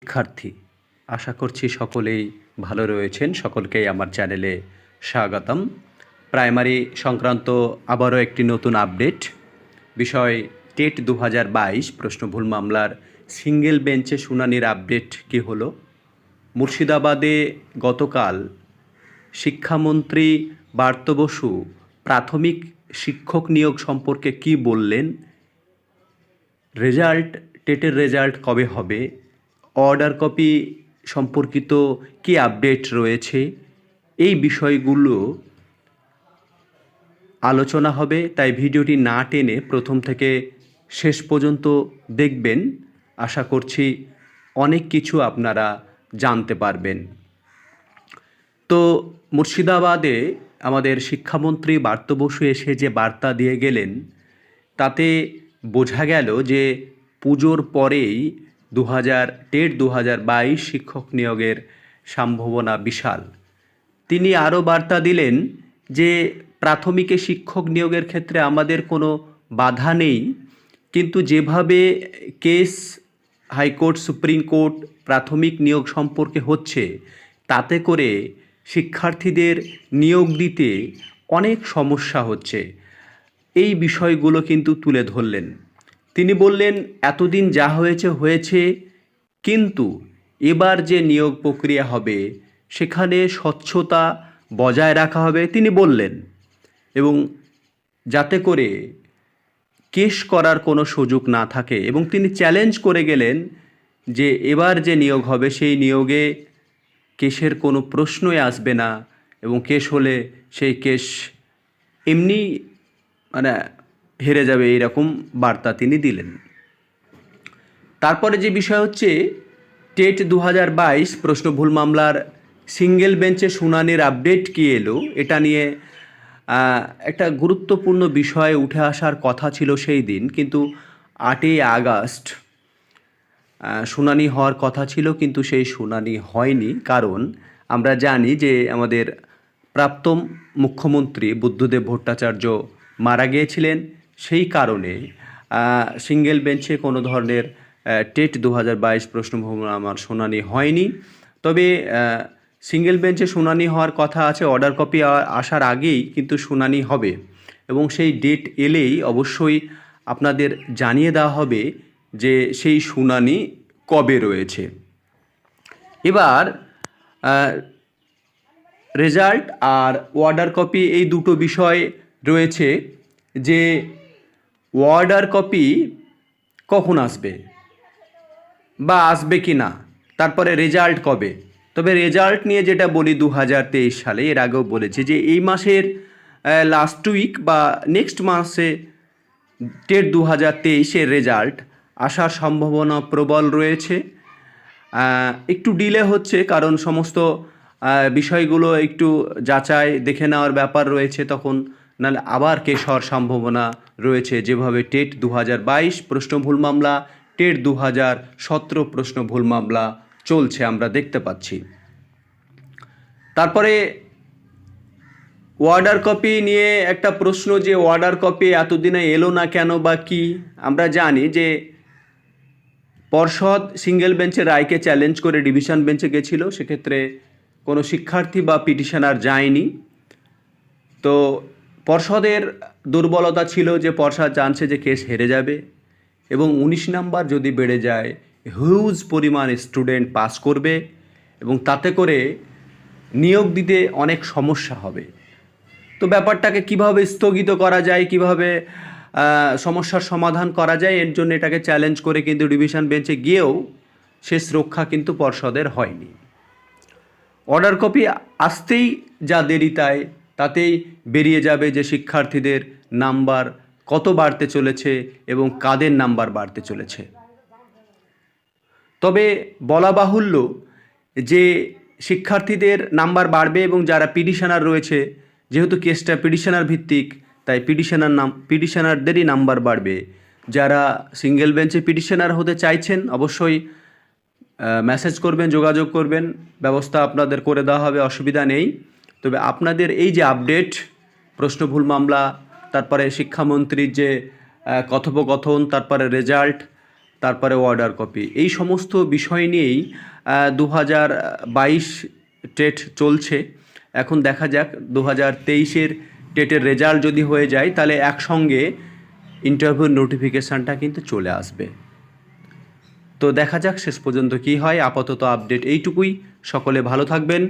শিক্ষার্থী আশা করছি সকলেই ভালো রয়েছেন। সকলকেই আমার চ্যানেলে স্বাগতম। প্রাইমারি সংক্রান্ত আবারও একটি নতুন আপডেট। বিষয় টেট 2022 প্রশ্ন ভুল মামলার সিঙ্গেল বেঞ্চে শুনানির আপডেট কী হলো। মুর্শিদাবাদে গতকাল শিক্ষামন্ত্রী ব্রাত্য বসু প্রাথমিক শিক্ষক নিয়োগ সম্পর্কে কী বললেন, টেটের রেজাল্ট কবে হবে, অর্ডার কপি সম্পর্কিত কী আপডেট রয়েছে, এই বিষয়গুলো আলোচনা হবে। তাই ভিডিওটি না টেনে প্রথম থেকে শেষ পর্যন্ত দেখবেন। আশা করছি অনেক কিছু আপনারা জানতে পারবেন। তো মুর্শিদাবাদে আমাদের শিক্ষামন্ত্রী ব্রাত্য বসু এসে যে বার্তা দিয়ে গেলেন, তাতে বোঝা গেল যে পুজোর পরেই টেট 2022 শিক্ষক নিয়োগের সম্ভাবনা বিশাল। তিনি আরও বার্তা দিলেন যে প্রাথমিকে শিক্ষক নিয়োগের ক্ষেত্রে আমাদের কোনো বাধা নেই, কিন্তু যেভাবে কেস হাইকোর্ট সুপ্রিম কোর্ট প্রাথমিক নিয়োগ সম্পর্কে হচ্ছে, তাতে করে শিক্ষার্থীদের নিয়োগ দিতে অনেক সমস্যা হচ্ছে। এই বিষয়গুলো কিন্তু তুলে ধরলেন। তিনি বললেন, এতদিন যা হয়েছে হয়েছে, কিন্তু এবার যে নিয়োগ প্রক্রিয়া হবে সেখানে স্বচ্ছতা বজায় রাখা হবে তিনি বললেন, এবং যাতে করে কেস করার কোনো সুযোগ না থাকে। এবং তিনি চ্যালেঞ্জ করে গেলেন যে এবার যে নিয়োগ হবে সেই নিয়োগে কেসের কোনো প্রশ্নই আসবে না, এবং কেস হলে সেই কেস এমনি হেরে যাবে, এইরকম বার্তা তিনি দিলেন। তারপরে যে বিষয় হচ্ছে টেট 2022 প্রশ্ন ভুল মামলার সিঙ্গেল বেঞ্চে শুনানির আপডেট কী এলো, এটা নিয়ে একটা গুরুত্বপূর্ণ বিষয় উঠে আসার কথা ছিল সেই দিন, কিন্তু 8ই আগস্ট শুনানি হওয়ার কথা ছিল, কিন্তু সেই শুনানি হয়নি। কারণ আমরা জানি যে আমাদের প্রাক্তন মুখ্যমন্ত্রী বুদ্ধদেব ভট্টাচার্য মারা গিয়েছিলেন। সেই কারণে সিঙ্গেল বেঞ্চে কোনো ধরনের টেট 2022 প্রশ্ন আমার শুনানি হয়নি। তবে সিঙ্গেল বেঞ্চে শুনানি হওয়ার কথা আছে, অর্ডার কপি আসার আগেই কিন্তু শুনানি হবে, এবং সেই ডেট এলেই অবশ্যই আপনাদের জানিয়ে দেওয়া হবে যে সেই শুনানি কবে রয়েছে। এবার রেজাল্ট আর অর্ডার কপি এই দুটো বিষয় রয়েছে, যে অর্ডার কপি কখন আসবে বা আসবে কি না, তারপরে রেজাল্ট কবে। তবে রেজাল্ট নিয়ে যেটা বলি 2023 সালে, এর আগেও বলেছে যে এই মাসের লাস্ট উইক বা নেক্সট মাসে টেট 2023-এর রেজাল্ট আসার সম্ভাবনা প্রবল রয়েছে। একটু ডিলে হচ্ছে কারণ সমস্ত বিষয়গুলো একটু যাচাই দেখে নেওয়ার ব্যাপার রয়েছে, তখন নাহলে আবার কেস হওয়ার সম্ভাবনা রয়েছে। যেভাবে টেট 2022 প্রশ্ন ভুল মামলা, টেট 2017 প্রশ্ন ভুল মামলা চলছে আমরা দেখতে পাচ্ছি। তারপরে অর্ডার কপি নিয়ে একটা প্রশ্ন, যে অর্ডার কপি এতদিনে এলো না কেন বা কি। আমরা জানি যে পর্ষদ সিঙ্গেল বেঞ্চের রায়কে চ্যালেঞ্জ করে ডিভিশন বেঞ্চে গেছিল, সেক্ষেত্রে কোনো শিক্ষার্থী বা পিটিশনার যায়নি। তো পর্ষদের দুর্বলতা ছিল যে পর্ষদ জানছে যে কেস হেরে যাবে, এবং 19 নাম্বার যদি বেড়ে যায় হিউজ পরিমাণ স্টুডেন্ট পাস করবে, এবং তাতে করে নিয়োগ দিতে অনেক সমস্যা হবে। তো ব্যাপারটাকে কিভাবে স্থগিত করা যায়, কিভাবে সমস্যার সমাধান করা যায়, এর জন্য এটাকে চ্যালেঞ্জ করে কিন্তু ডিভিশন বেঞ্চে গিয়েও শেষ রক্ষা কিন্তু পর্ষদের হয়নি। অর্ডার কপি আসতেই যা দেরি তাতেই বেরিয়ে যাবে যে শিক্ষার্থীদের নাম্বার কত বাড়তে চলেছে এবং কাদের নাম্বার বাড়তে চলেছে। তবে বলা বাহুল্য যে শিক্ষার্থীদের নাম্বার বাড়বে, এবং যারা পিটিশনার রয়েছে, যেহেতু কেসটা পিটিশনার ভিত্তিক, তাই পিটিশনারদেরই নাম্বার বাড়বে। যারা সিঙ্গেল বেঞ্চে পিটিশনার হতে চাইছেন অবশ্যই মেসেজ করবেন, যোগাযোগ করবেন, ব্যবস্থা আপনাদের করে দেওয়া হবে, অসুবিধা নেই। তবে আপনাদের এই যে আপডেট প্রশ্ন ভুল মামলা, তারপরে শিক্ষামন্ত্রীর যে কথোপকথন, তারপরে রেজাল্ট, তারপরে অর্ডার কপি, এই সমস্ত বিষয় নিয়েই 2022 টেট চলছে। এখন দেখা যাক 2023-এর টেটের রেজাল্ট যদি হয়ে যায় তাহলে একসঙ্গে ইন্টারভিউর নোটিফিকেশানটা কিন্তু চলে আসবে। তো দেখা যাক শেষ পর্যন্ত কী হয়। আপাতত আপডেট এইটুকুই। সকলে ভালো থাকবেন।